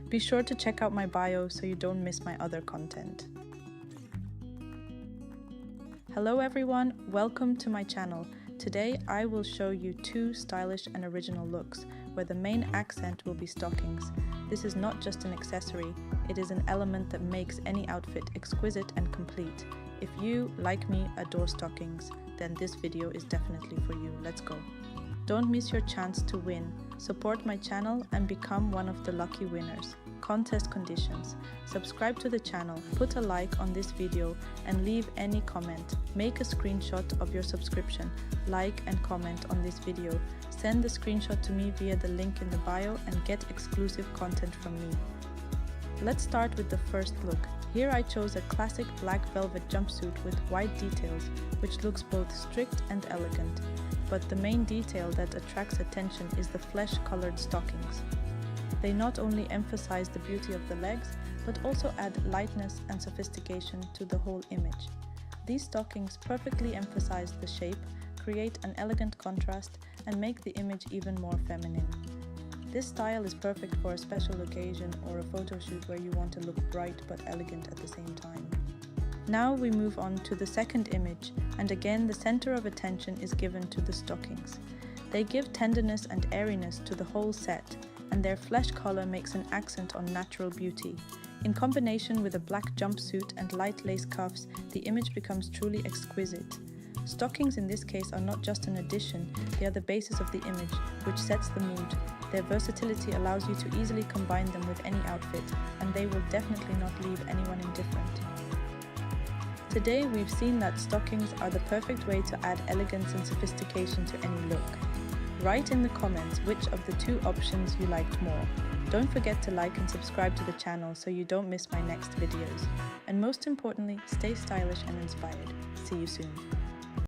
Be sure to check out my bio so you don't miss my other content. Hello everyone, welcome to my channel. Today I will show you two stylish and original looks where the main accent will be stockings. This is not just an accessory, it is an element that makes any outfit exquisite and complete. If you, like me, adore stockings, then this video is definitely for you. Let's go. Don't miss your chance to win. Support my channel and become one of the lucky winners. Contest conditions: subscribe to the channel, put a like on this video and leave any comment. Make a screenshot of your subscription, like and comment on this video. Send the screenshot to me via the link in the bio and get exclusive content from me. Let's start with the first look. Here I chose a classic black velvet jumpsuit with white details, which looks both strict and elegant. But the main detail that attracts attention is the flesh-colored stockings. They not only emphasize the beauty of the legs, but also add lightness and sophistication to the whole image. These stockings perfectly emphasize the shape, create an elegant contrast, and make the image even more feminine. This style is perfect for a special occasion or a photo shoot where you want to look bright but elegant at the same time. Now we move on to the second image, and again the center of attention is given to the stockings. They give tenderness and airiness to the whole set, and their flesh color makes an accent on natural beauty. In combination with a black jumpsuit and light lace cuffs, the image becomes truly exquisite. Stockings in this case are not just an addition, they are the basis of the image, which sets the mood. Their versatility allows you to easily combine them with any outfit, and they will definitely not leave anyone indifferent. Today we've seen that stockings are the perfect way to add elegance and sophistication to any look. Write in the comments which of the two options you liked more. Don't forget to like and subscribe to the channel so you don't miss my next videos. And most importantly, stay stylish and inspired. See you soon.